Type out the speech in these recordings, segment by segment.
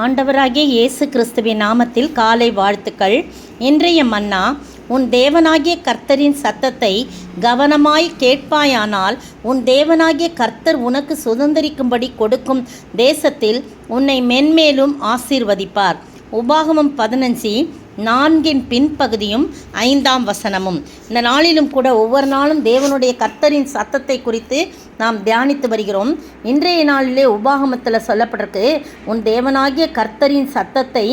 ஆண்டவராகிய இயேசு கிறிஸ்துவின் நாமத்தில் காலை வாழ்த்துக்கள். இன்றைய மன்னா, உன் தேவனாகிய கர்த்தரின் சத்தத்தை கவனமாய் கேட்பாயானால் உன் தேவனாகிய கர்த்தர் உனக்கு சுதந்தரிக்கும்படி கொடுக்கும் தேசத்தில் உன்னை மென்மேலும் ஆசீர்வதிப்பார். உபாகமம் 15:4 பின்பகுதியும் 5 இந்த நாளிலும் கூட ஒவ்வொரு நாளும் தேவனுடைய கர்த்தரின் சத்தத்தை குறித்து நாம் தியானித்து வருகிறோம். இன்றைய நாளிலே உபாகமத்தில் சொல்லப்பட்டிருக்கு, உன் தேவனாகிய கர்த்தரின் சத்தத்தை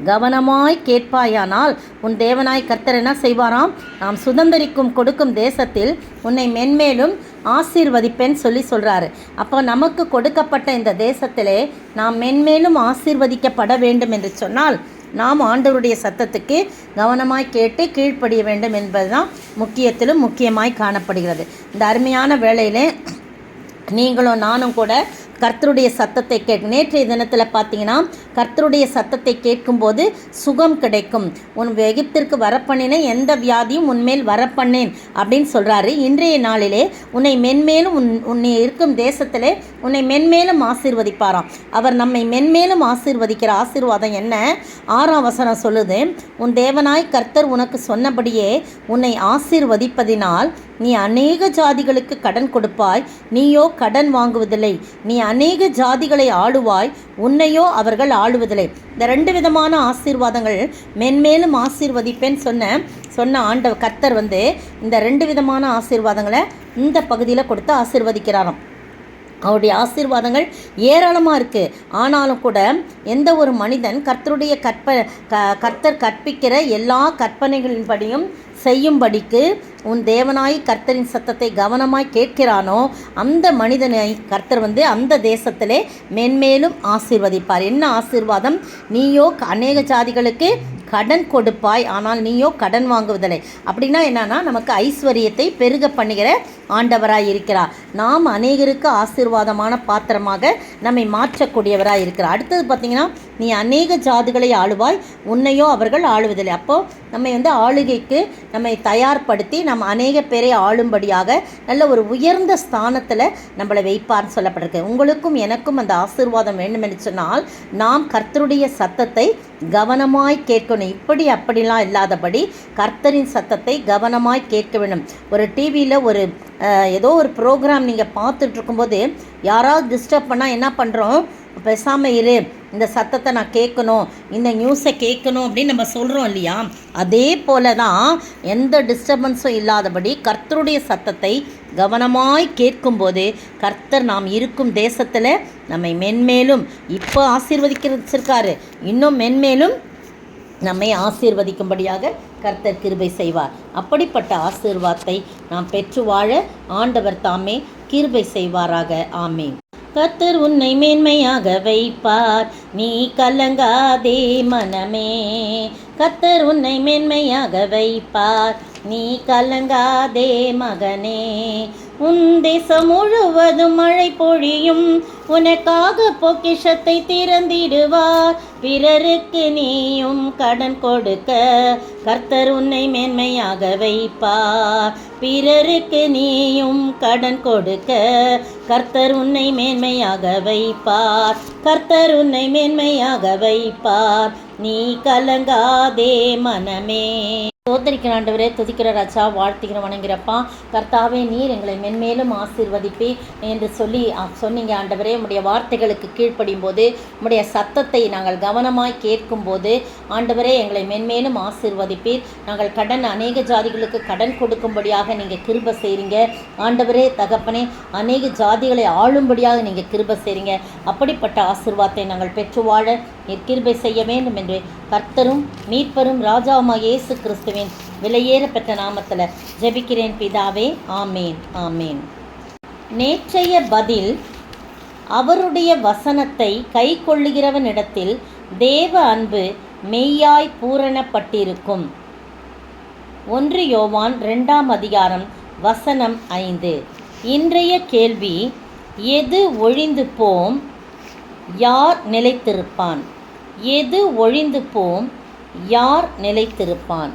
கவனமாய் கேட்பாயானால் உன் தேவனாய் கர்த்தர் என்ன செய்வாராம், நாம் சுதந்தரிக்கும் கொடுக்கும் தேசத்தில் உன்னை மென்மேலும் ஆசீர்வதிப்பேன்னு சொல்கிறாரு. அப்போ நமக்கு கொடுக்கப்பட்ட இந்த தேசத்திலே நாம் மென்மேலும் ஆசீர்வதிக்கப்பட வேண்டும் என்று சொன்னால் நாம் ஆண்டவருடைய சத்தத்துக்கு கவனமாய் கேட்டு கீழ்ப்படிய வேண்டும் என்பதுதான் முக்கியத்திலும் முக்கியமாய் காணப்படுகிறது. இந்த அருமையான வேளையிலே நீங்களும் நானும் கூட கர்த்தருடைய சத்தத்தை நேற்றைய தினத்தில் பார்த்தீங்கன்னா, கர்த்தருடைய சத்தத்தை கேட்கும்போது சுகம் கிடைக்கும். உன் எகிப்திற்கு வரப்பண்ணின எந்த வியாதியும் உன்மேல் வரப்பண்ணேன் அப்படின்னு சொல்கிறாரு. இன்றைய நாளிலே உன்னை மென்மேலும் உன்னை இருக்கும் தேசத்திலே உன்னை மென்மேலும் ஆசீர்வதிப்பாராம். அவர் நம்மை மென்மேலும் ஆசீர்வதிக்கிற ஆசீர்வாதம் என்ன? 6 சொல்லுது, உன் தேவனாய் கர்த்தர் உனக்கு சொன்னபடியே உன்னை ஆசீர்வதிப்பதினால் நீ அநேக ஜாதிகளுக்கு கடன் கொடுப்பாய், நீயோ கடன் வாங்குவதில்லை. நீ அநேக ஜாதிகளை ஆளுவாய், உன்னையோ அவர்கள் ஆளுவதில்லை. இந்த 2 விதமான ஆசீர்வாதங்கள், மென்மேலும் ஆசீர்வதிப்பேன்னு சொன்ன ஆண்டவர் கர்த்தர் இந்த 2 விதமான ஆசீர்வாதங்களை இந்த பகுதியில் கொடுத்து ஆசீர்வதிக்கிறாராம். அவருடைய ஆசீர்வாதங்கள் ஏராளமாக இருக்குது. ஆனாலும் கூட எந்த ஒரு மனிதன் கர்த்தருடைய கர்த்தர் கற்பிக்கிற எல்லா கற்பனைகளின்படியும் செய்யும்படிக்கு உன் தேவனாய் கர்த்தரின் சத்தத்தை கவனமாய் கேட்கிறானோ அந்த மனிதனை கர்த்தர் அந்த தேசத்திலே மென்மேலும் ஆசீர்வதிப்பார். என்ன ஆசீர்வாதம்? நீயோ அநேக ஜாதிகளுக்கு கடன் கொடுப்பாய், ஆனால் நீயோ கடன் வாங்குவதில்லை. அப்படின்னா என்னன்னா, நமக்கு ஐஸ்வர்யத்தை பெருக பண்ணுகிற ஆண்டவராய் இருக்கிறார். நாம் அநேகருக்கு ஆசீர்வாதமான பாத்திரமாக நம்மை மாற்றக்கூடியவராய் இருக்கிறார். அடுத்தது பார்த்திங்கன்னா, நீ அநேக ஜாதிகளை ஆளுவாய், உன்னையோ அவர்கள் ஆளுவதில்லை. அப்போது நம்மை ஆளுகைக்கு நம்மை தயார்படுத்தி நம்ம அநேக பேரை ஆளும்படியாக நல்ல ஒரு உயர்ந்த ஸ்தானத்தில் நம்மளை வைப்பார்னு சொல்லப்பட்டிருக்கு. உங்களுக்கும் எனக்கும் அந்த ஆசீர்வாதம் வேண்டும் என்று சொன்னால் நாம் கர்த்தருடைய சத்தத்தை கவனமாய் கேட்கணும். இப்படி அப்படிலாம் இல்லாதபடி கர்த்தரின் சத்தத்தை கவனமாய் கேட்க வேண்டும். ஒரு டிவியில் ஏதோ ஒரு ப்ரோக்ராம் நீங்கள் பார்த்துட்டு இருக்கும்போது யாராவது டிஸ்டர்ப் பண்ணால் என்ன பண்ணுறோம்? பேசாமல் இரு, இந்த சத்தத்தை நான் கேட்கணும், இந்த நியூஸை கேட்கணும் அப்படின்னு நம்ம சொல்கிறோம் இல்லையா? அதே போல தான் எந்த டிஸ்டர்பன்ஸும் இல்லாதபடி கர்த்தருடைய சத்தத்தை கவனமாய் கேட்கும்போது கர்த்தர் நாம் இருக்கும் தேசத்தில் நம்மை மென்மேலும் இப்போ ஆசீர்வதிச்சிருக்காரு, இன்னும் மென்மேலும் நம்மை ஆசீர்வதிக்கும்படியாக கர்த்தர் கிருபை செய்வார். அப்படிப்பட்ட ஆசீர்வாதத்தை நாம் பெற்று வாழ ஆண்டவர் தாமே கிருபை செய்வாராக. ஆமேன். கர்த்தர் உன்னை மேன்மையாக வைப்பார், நீ கலங்காதே மனமே. கர்த்தர் உன்னை மேன்மையாக வைப்பார், நீ கலங்காதே மகனே. உன் தேசம் முழுவதும் மழை பொழியும், உனக்காக பொக்கிஷத்தை திறந்திடுவார். பிறருக்கு நீயும் கடன் கொடுக்க கர்த்தர் உன்னை மேன்மையாக வைப்பார். பிறருக்கு நீயும் கடன் கொடுக்க கர்த்தர் உன்னை மேன்மையாக வைப்பார். கர்த்தர் உன்னை மேன்மையாக வைப்பார், நீ கலங்காதே மனமே. சோதரிக்கிற ஆண்டவரே, துதிக்கிற ராஜா, வாழ்த்துக்கிற வணங்கிறப்பா. கர்த்தாவே, நீர் எங்களை மென்மேலும் ஆசீர்வதிப்பி என்று சொன்னீங்க ஆண்டவரே. உம்முடைய வார்த்தைகளுக்கு கீழ்ப்படியும் போது, உம்முடைய சத்தத்தை நாங்கள் கவனமாய் கேட்கும்போது ஆண்டவரே எங்களை மென்மேலும் ஆசீர்வதிப்பீர். நாங்கள் அநேக ஜாதிகளுக்கு கடன் கொடுக்கும்படியாக நீங்கள் கிருபை செய்கிறீங்க ஆண்டவரே. தகப்பனே, அநேக ஜாதிகளை ஆளும்படியாக நீங்கள் கிருபை செய்கிறீங்க. அப்படிப்பட்ட ஆசீர்வாதத்தை நாங்கள் பெற்று வாழ நீர் கிருபை செய்ய வேண்டும் என்று கர்த்தரும் மீட்பரும் ராஜாவுமாகிய இயேசு கிறிஸ்துவின் விலையேற பெற்ற நாமத்தில் ஜெபிக்கிறேன் பிதாவே. ஆமேன், ஆமேன். நேற்றைய பதில், அவருடைய வசனத்தை கை கொள்ளுகிறவனிடத்தில் தேவ அன்பு மெய்யாய் பூரணப்பட்டிருக்கும். 1 யோவான் 2:5. இன்றைய கேள்வி, எது ஒழிந்து போம், யார் நிலைத்திருப்பான்? எது ஒழிந்து போம், யார் நிலைத்திருப்பான்?